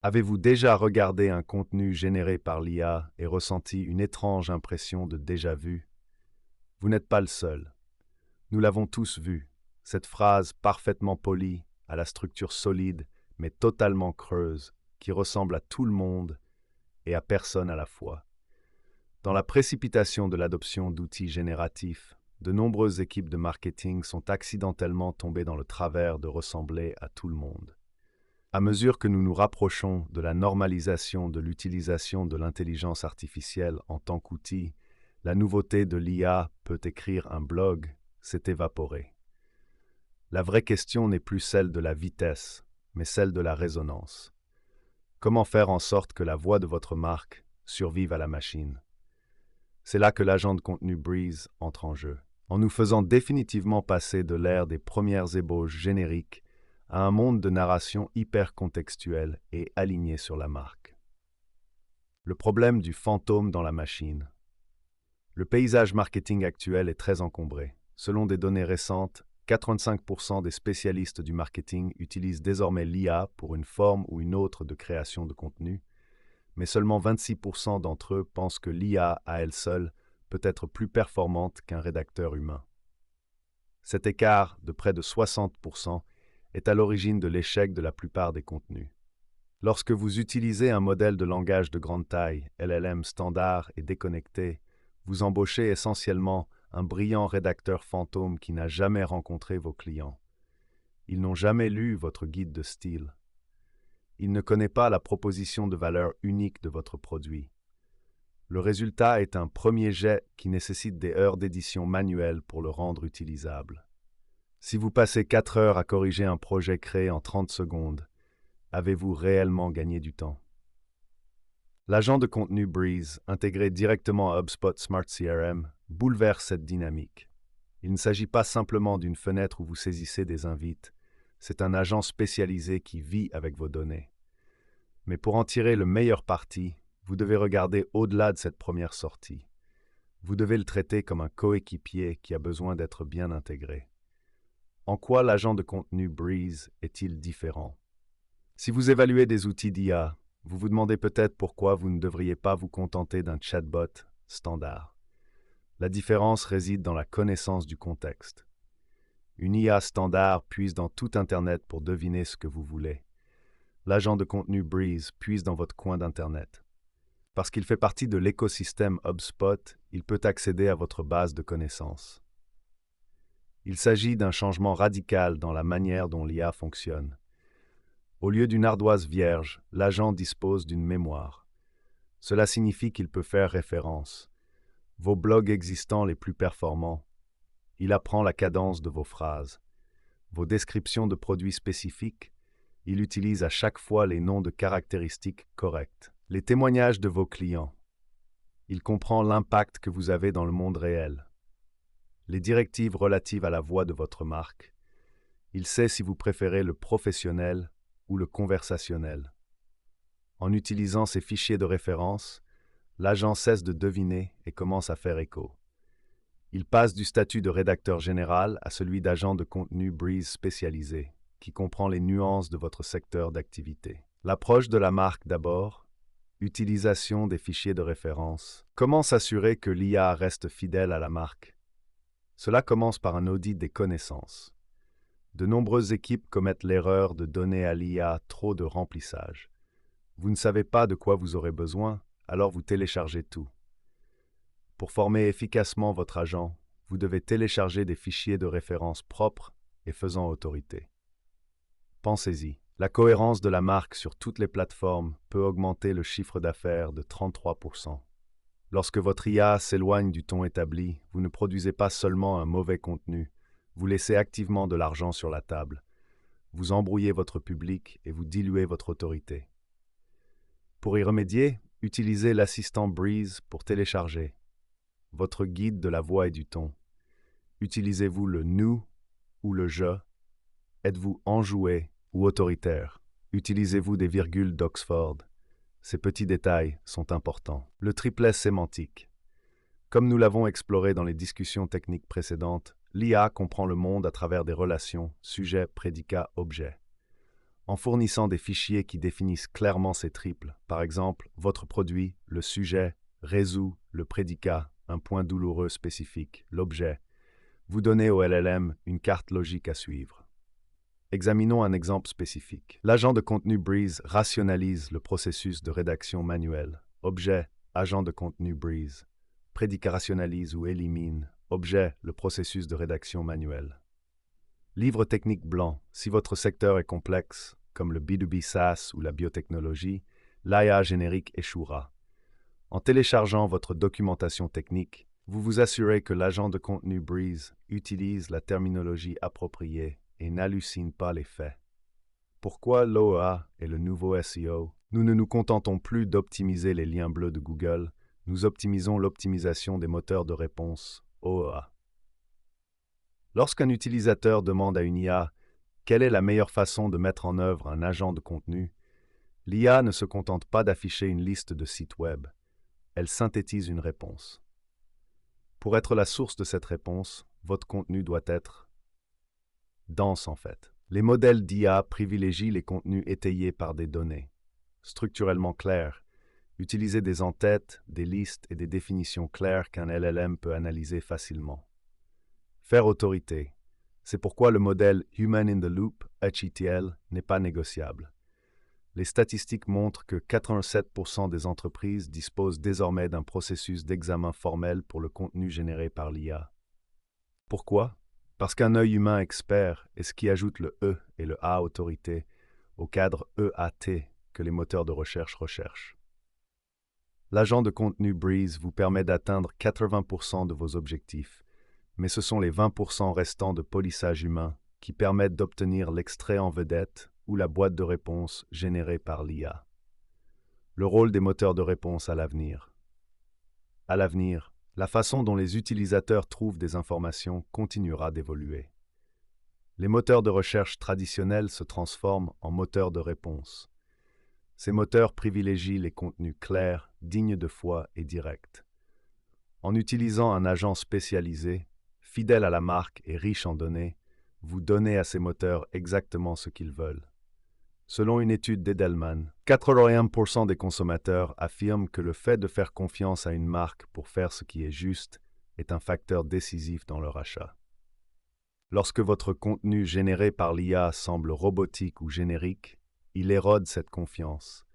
Avez-vous déjà regardé un contenu généré par l'IA et ressenti une étrange impression de déjà-vu? Vous n'êtes pas le seul. Nous l'avons tous vu. Cette phrase parfaitement polie, à la structure solide, mais totalement creuse, qui ressemble à tout le monde et à personne à la fois. Dans la précipitation de l'adoption d'outils génératifs, de nombreuses équipes de marketing sont accidentellement tombées dans le travers de ressembler à tout le monde. À mesure que nous nous rapprochons de la normalisation de l'utilisation de l'intelligence artificielle en tant qu'outil, la nouveauté de l'IA peut écrire un blog s'est évaporée. La vraie question n'est plus celle de la vitesse, mais celle de la résonance. Comment faire en sorte que la voix de votre marque survive à la machine? C'est là que l'agent de contenu Breeze entre en jeu, en nous faisant définitivement passer de l'ère des premières ébauches génériques à un monde de narration hyper contextuelle et aligné sur la marque. Le problème du fantôme dans la machine. Le paysage marketing actuel est très encombré. Selon des données récentes, 85% des spécialistes du marketing utilisent désormais l'IA pour une forme ou une autre de création de contenu, mais seulement 26% d'entre eux pensent que l'IA à elle seule peut être plus performante qu'un rédacteur humain. Cet écart de près de 60% est à l'origine de l'échec de la plupart des contenus. Lorsque vous utilisez un modèle de langage de grande taille, LLM standard et déconnecté, vous embauchez essentiellement un brillant rédacteur fantôme qui n'a jamais rencontré vos clients. Ils n'ont jamais lu votre guide de style. Il ne connaît pas la proposition de valeur unique de votre produit. Le résultat est un premier jet qui nécessite des heures d'édition manuelle pour le rendre utilisable. Si vous passez 4 heures à corriger un projet créé en 30 secondes, avez-vous réellement gagné du temps? L'agent de contenu Breeze, intégré directement à HubSpot Smart CRM, bouleverse cette dynamique. Il ne s'agit pas simplement d'une fenêtre où vous saisissez des invites, c'est un agent spécialisé qui vit avec vos données. Mais pour en tirer le meilleur parti, vous devez regarder au-delà de cette première sortie. Vous devez le traiter comme un coéquipier qui a besoin d'être bien intégré. En quoi l'agent de contenu Breeze est-il différent? Si vous évaluez des outils d'IA, vous vous demandez peut-être pourquoi vous ne devriez pas vous contenter d'un chatbot standard. La différence réside dans la connaissance du contexte. Une IA standard puise dans tout Internet pour deviner ce que vous voulez. L'agent de contenu Breeze puise dans votre coin d'Internet. Parce qu'il fait partie de l'écosystème HubSpot, il peut accéder à votre base de connaissances. Il s'agit d'un changement radical dans la manière dont l'IA fonctionne. Au lieu d'une ardoise vierge, l'agent dispose d'une mémoire. Cela signifie qu'il peut faire référence. Vos blogs existants les plus performants. Il apprend la cadence de vos phrases. Vos descriptions de produits spécifiques. Il utilise à chaque fois les noms de caractéristiques correctes. Les témoignages de vos clients. Il comprend l'impact que vous avez dans le monde réel. Les directives relatives à la voix de votre marque. Il sait si vous préférez le professionnel ou le conversationnel. En utilisant ces fichiers de référence, l'agent cesse de deviner et commence à faire écho. Il passe du statut de rédacteur général à celui d'agent de contenu Breeze spécialisé, qui comprend les nuances de votre secteur d'activité. L'approche de la marque d'abord, utilisation des fichiers de référence. Comment s'assurer que l'IA reste fidèle à la marque? Cela commence par un audit des connaissances. De nombreuses équipes commettent l'erreur de donner à l'IA trop de remplissage. Vous ne savez pas de quoi vous aurez besoin, alors vous téléchargez tout. Pour former efficacement votre agent, vous devez télécharger des fichiers de référence propres et faisant autorité. Pensez-y, la cohérence de la marque sur toutes les plateformes peut augmenter le chiffre d'affaires de 33%. Lorsque votre IA s'éloigne du ton établi, vous ne produisez pas seulement un mauvais contenu, vous laissez activement de l'argent sur la table. Vous embrouillez votre public et vous diluez votre autorité. Pour y remédier, utilisez l'assistant Breeze pour télécharger votre guide de la voix et du ton. Utilisez-vous le nous ou le je? Êtes-vous enjoué ou autoritaire? Utilisez-vous des virgules d'Oxford? Ces petits détails sont importants. Le triplet sémantique. Comme nous l'avons exploré dans les discussions techniques précédentes, l'IA comprend le monde à travers des relations sujet, prédicat, objet. en fournissant des fichiers qui définissent clairement ces triples. Par exemple, votre produit, le sujet, résout, le prédicat, un point douloureux spécifique, l'objet. Vous donnez au LLM une carte logique à suivre. Examinons un exemple spécifique. L'agent de contenu Breeze rationalise le processus de rédaction manuelle. Objet, agent de contenu Breeze. Prédicat rationalise ou élimine. Objet, le processus de rédaction manuelle. Livre technique blanc. Si votre secteur est complexe, comme le B2B SaaS ou la biotechnologie, l'IA générique échouera. En téléchargeant votre documentation technique, vous vous assurez que l'agent de contenu Breeze utilise la terminologie appropriée et n'hallucine pas les faits. Pourquoi l'OEA est le nouveau SEO? Nous ne nous contentons plus d'optimiser les liens bleus de Google, nous optimisons l'optimisation des moteurs de réponse, OEA. Lorsqu'un utilisateur demande à une IA quelle est la meilleure façon de mettre en œuvre un agent de contenu, l'IA ne se contente pas d'afficher une liste de sites web, elle synthétise une réponse. Pour être la source de cette réponse, votre contenu doit être dense en fait. Les modèles d'IA privilégient les contenus étayés par des données, structurellement clairs. Utilisez des entêtes, des listes et des définitions claires qu'un LLM peut analyser facilement. Faire autorité. C'est pourquoi le modèle Human in the Loop, HETL, n'est pas négociable. Les statistiques montrent que 87% des entreprises disposent désormais d'un processus d'examen formel pour le contenu généré par l'IA. Pourquoi? Parce qu'un œil humain expert est ce qui ajoute le E et le A autorité au cadre EAT que les moteurs de recherche recherchent. L'agent de contenu Breeze vous permet d'atteindre 80% de vos objectifs, mais ce sont les 20% restants de polissage humain qui permettent d'obtenir l'extrait en vedette ou la boîte de réponse générée par l'IA. Le rôle des moteurs de réponse à l'avenir. À l'avenir, la façon dont les utilisateurs trouvent des informations continuera d'évoluer. Les moteurs de recherche traditionnels se transforment en moteurs de réponse. Ces moteurs privilégient les contenus clairs, dignes de foi et directs. En utilisant un agent spécialisé, fidèle à la marque et riche en données, vous donnez à ces moteurs exactement ce qu'ils veulent. Selon une étude d'Edelman, 81% des consommateurs affirment que le fait de faire confiance à une marque pour faire ce qui est juste est un facteur décisif dans leur achat. Lorsque votre contenu généré par l'IA semble robotique ou générique, il érode cette confiance.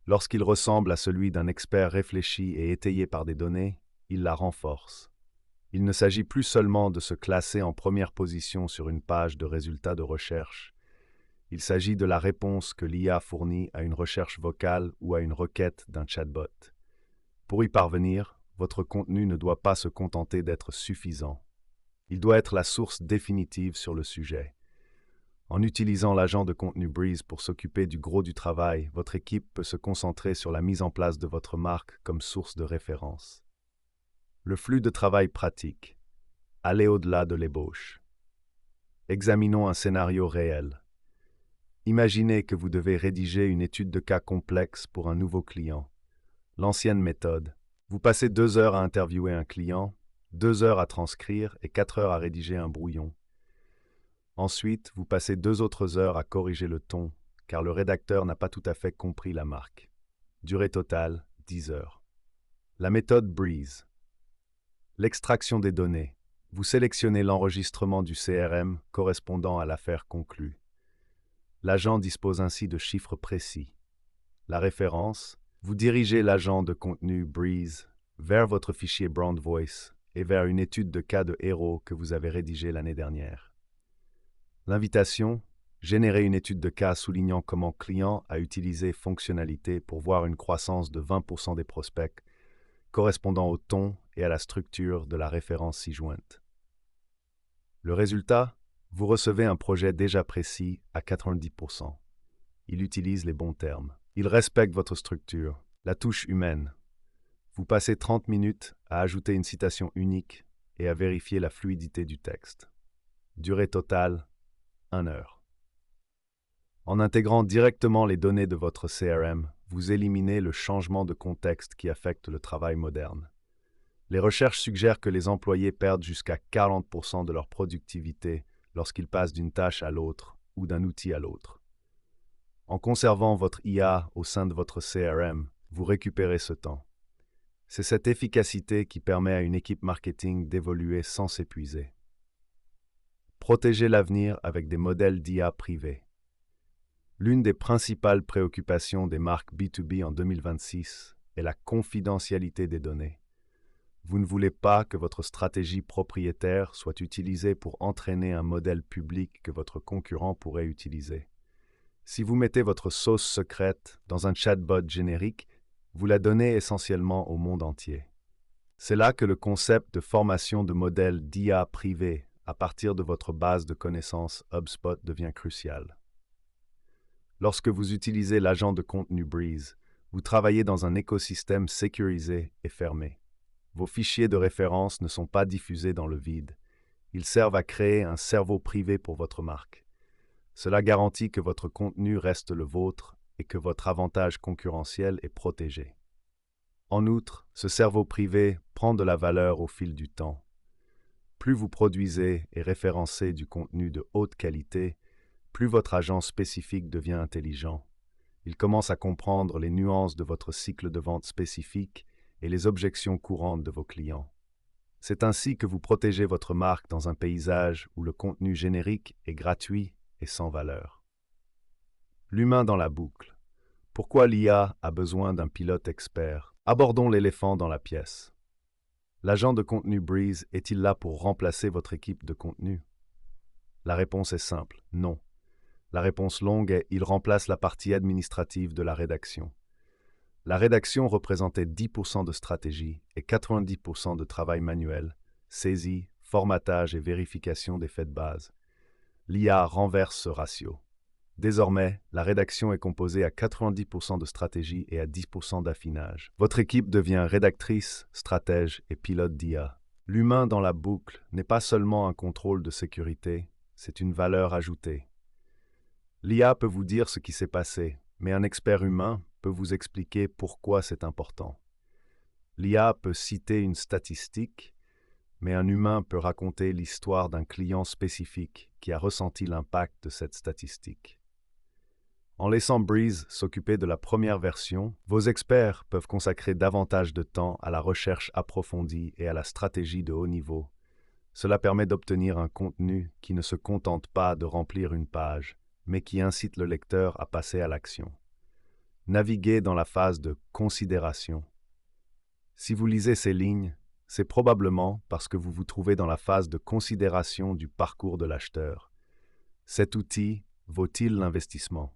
Lorsqu'il ressemble à celui d'un expert réfléchi et étayé par des données, il la renforce. Il ne s'agit plus seulement de se classer en première position sur une page de résultats de recherche. Il s'agit de la réponse que l'IA fournit à une recherche vocale ou à une requête d'un chatbot. Pour y parvenir, votre contenu ne doit pas se contenter d'être suffisant. Il doit être la source définitive sur le sujet. En utilisant l'agent de contenu Breeze pour s'occuper du gros du travail, votre équipe peut se concentrer sur la mise en place de votre marque comme source de référence. Le flux de travail pratique. Allez au-delà de l'ébauche. Examinons un scénario réel. Imaginez que vous devez rédiger une étude de cas complexe pour un nouveau client. L'ancienne méthode. Vous passez 2 heures à interviewer un client, 2 heures à transcrire et 4 heures à rédiger un brouillon. Ensuite, vous passez 2 autres heures à corriger le ton, car le rédacteur n'a pas tout à fait compris la marque. Durée totale, 10 heures. La méthode Breeze. L'extraction des données. Vous sélectionnez l'enregistrement du CRM correspondant à l'affaire conclue. L'agent dispose ainsi de chiffres précis. La référence, vous dirigez l'agent de contenu Breeze vers votre fichier Brand Voice et vers une étude de cas de héros que vous avez rédigée l'année dernière. L'invitation, générer une étude de cas soulignant comment client a utilisé fonctionnalité pour voir une croissance de 20% des prospects, correspondant au ton et à la structure de la référence ci-jointe. Le résultat, vous recevez un projet déjà précis à 90%. Il utilise les bons termes. Il respecte votre structure, la touche humaine. Vous passez 30 minutes à ajouter une citation unique et à vérifier la fluidité du texte. Durée totale, 1 heure. En intégrant directement les données de votre CRM, vous éliminez le changement de contexte qui affecte le travail moderne. Les recherches suggèrent que les employés perdent jusqu'à 40% de leur productivité lorsqu'ils passent d'une tâche à l'autre ou d'un outil à l'autre. En conservant votre IA au sein de votre CRM, vous récupérez ce temps. C'est cette efficacité qui permet à une équipe marketing d'évoluer sans s'épuiser. Protéger l'avenir avec des modèles d'IA privés. L'une des principales préoccupations des marques B2B en 2026 est la confidentialité des données. Vous ne voulez pas que votre stratégie propriétaire soit utilisée pour entraîner un modèle public que votre concurrent pourrait utiliser. Si vous mettez votre sauce secrète dans un chatbot générique, vous la donnez essentiellement au monde entier. C'est là que le concept de formation de modèles d'IA privés à partir de votre base de connaissances HubSpot devient crucial. Lorsque vous utilisez l'agent de contenu Breeze, vous travaillez dans un écosystème sécurisé et fermé. Vos fichiers de référence ne sont pas diffusés dans le vide. Ils servent à créer un cerveau privé pour votre marque. Cela garantit que votre contenu reste le vôtre et que votre avantage concurrentiel est protégé. En outre, ce cerveau privé prend de la valeur au fil du temps. Plus vous produisez et référencez du contenu de haute qualité, plus votre agent spécifique devient intelligent. Il commence à comprendre les nuances de votre cycle de vente spécifique et les objections courantes de vos clients. C'est ainsi que vous protégez votre marque dans un paysage où le contenu générique est gratuit et sans valeur. L'humain dans la boucle. Pourquoi l'IA a besoin d'un pilote expert? Abordons l'éléphant dans la pièce. L'agent de contenu Breeze est-il là pour remplacer votre équipe de contenu? La réponse est simple, non. La réponse longue est « il remplace la partie administrative de la rédaction ». La rédaction représentait 10% de stratégie et 90% de travail manuel, saisie, formatage et vérification des faits de base. L'IA renverse ce ratio. Désormais, la rédaction est composée à 90% de stratégie et à 10% d'affinage. Votre équipe devient rédactrice, stratège et pilote d'IA. L'humain dans la boucle n'est pas seulement un contrôle de sécurité, c'est une valeur ajoutée. L'IA peut vous dire ce qui s'est passé, mais un expert humain peut vous expliquer pourquoi c'est important. L'IA peut citer une statistique, mais un humain peut raconter l'histoire d'un client spécifique qui a ressenti l'impact de cette statistique. En laissant Breeze s'occuper de la première version, vos experts peuvent consacrer davantage de temps à la recherche approfondie et à la stratégie de haut niveau. Cela permet d'obtenir un contenu qui ne se contente pas de remplir une page, mais qui incite le lecteur à passer à l'action. Naviguez dans la phase de considération. Si vous lisez ces lignes, c'est probablement parce que vous vous trouvez dans la phase de considération du parcours de l'acheteur. Cet outil vaut-il l'investissement?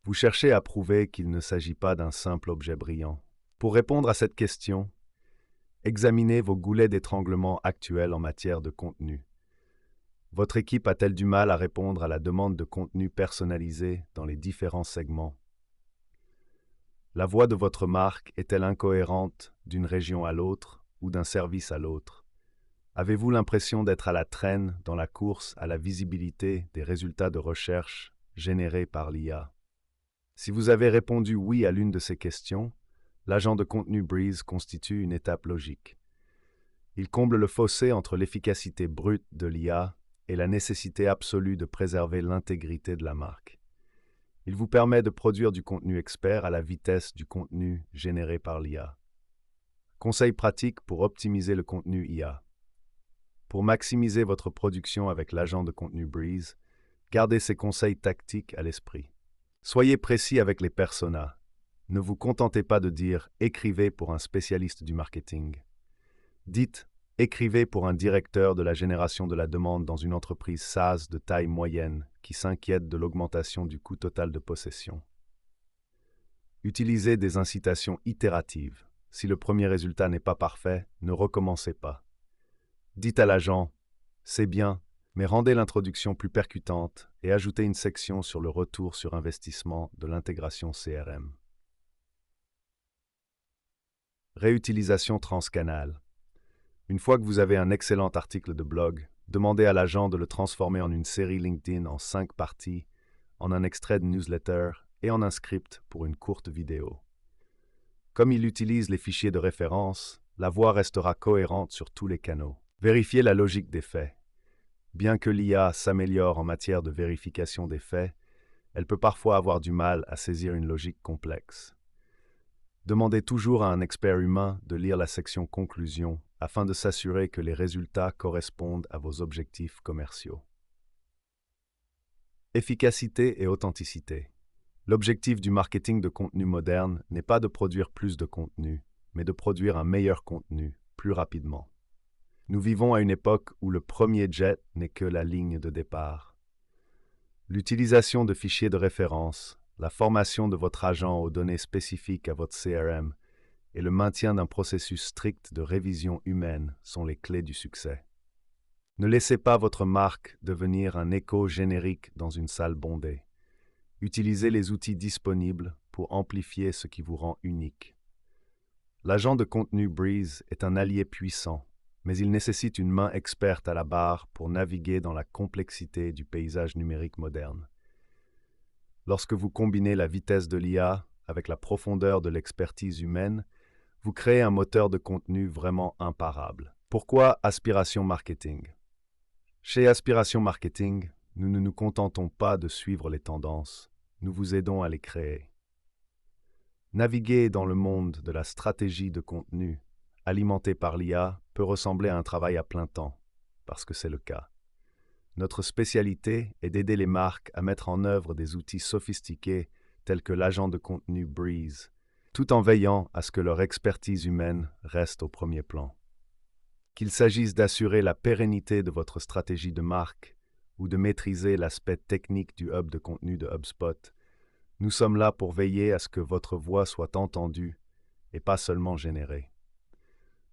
Vous cherchez à prouver qu'il ne s'agit pas d'un simple objet brillant. Pour répondre à cette question, examinez vos goulets d'étranglement actuels en matière de contenu. Votre équipe a-t-elle du mal à répondre à la demande de contenu personnalisé dans les différents segments? La voix de votre marque est-elle incohérente d'une région à l'autre ou d'un service à l'autre? Avez-vous l'impression d'être à la traîne dans la course à la visibilité des résultats de recherche générés par l'IA? Si vous avez répondu oui à l'une de ces questions, l'agent de contenu Breeze constitue une étape logique. Il comble le fossé entre l'efficacité brute de l'IA et la nécessité absolue de préserver l'intégrité de la marque. Il vous permet de produire du contenu expert à la vitesse du contenu généré par l'IA. Conseils pratiques pour optimiser le contenu IA. Pour maximiser votre production avec l'agent de contenu Breeze, gardez ces conseils tactiques à l'esprit. Soyez précis avec les personas. Ne vous contentez pas de dire « écrivez pour un spécialiste du marketing ». Dites « écrivez pour un directeur de la génération de la demande dans une entreprise SaaS de taille moyenne qui s'inquiète de l'augmentation du coût total de possession ». Utilisez des incitations itératives. Si le premier résultat n'est pas parfait, ne recommencez pas. Dites à l'agent « c'est bien », mais rendez l'introduction plus percutante et ajoutez une section sur le retour sur investissement de l'intégration CRM. Réutilisation transcanale. Une fois que vous avez un excellent article de blog, demandez à l'agent de le transformer en une série LinkedIn en 5 parties, en un extrait de newsletter et en un script pour une courte vidéo. Comme il utilise les fichiers de référence, la voix restera cohérente sur tous les canaux. Vérifiez la logique des faits. Bien que l'IA s'améliore en matière de vérification des faits, Elle peut parfois avoir du mal à saisir une logique complexe. Demandez toujours à un expert humain de lire la section conclusion afin de s'assurer que les résultats correspondent à vos objectifs commerciaux. Efficacité et authenticité. L'objectif du marketing de contenu moderne n'est pas de produire plus de contenu, mais de produire un meilleur contenu plus rapidement. Nous vivons à une époque où le premier jet n'est que la ligne de départ. L'utilisation de fichiers de référence, la formation de votre agent aux données spécifiques à votre CRM et le maintien d'un processus strict de révision humaine sont les clés du succès. Ne laissez pas votre marque devenir un écho générique dans une salle bondée. Utilisez les outils disponibles pour amplifier ce qui vous rend unique. L'agent de contenu Breeze est un allié puissant, mais il nécessite une main experte à la barre pour naviguer dans la complexité du paysage numérique moderne. Lorsque vous combinez la vitesse de l'IA avec la profondeur de l'expertise humaine, vous créez un moteur de contenu vraiment imparable. Pourquoi Aspiration Marketing? Chez Aspiration Marketing, nous ne nous contentons pas de suivre les tendances, nous vous aidons à les créer. Naviguer dans le monde de la stratégie de contenu, alimenté par l'IA, peut ressembler à un travail à plein temps, parce que c'est le cas. Notre spécialité est d'aider les marques à mettre en œuvre des outils sophistiqués tels que l'agent de contenu Breeze, tout en veillant à ce que leur expertise humaine reste au premier plan. Qu'il s'agisse d'assurer la pérennité de votre stratégie de marque ou de maîtriser l'aspect technique du hub de contenu de HubSpot, nous sommes là pour veiller à ce que votre voix soit entendue et pas seulement générée.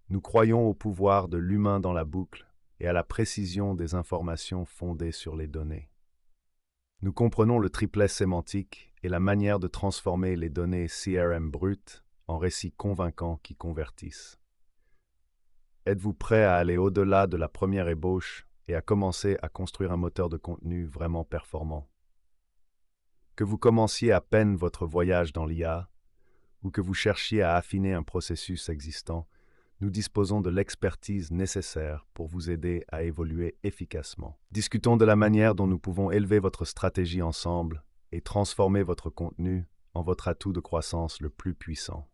Nous croyons au pouvoir de l'humain dans la boucle et à la précision des informations fondées sur les données. Nous comprenons le triplet sémantique et la manière de transformer les données CRM brutes en récits convaincants qui convertissent. Êtes-vous prêt à aller au-delà de la première ébauche et à commencer à construire un moteur de contenu vraiment performant? Que vous commenciez à peine votre voyage dans l'IA ou que vous cherchiez à affiner un processus existant, nous disposons de l'expertise nécessaire pour vous aider à évoluer efficacement. Discutons de la manière dont nous pouvons élever votre stratégie ensemble et transformer votre contenu en votre atout de croissance le plus puissant.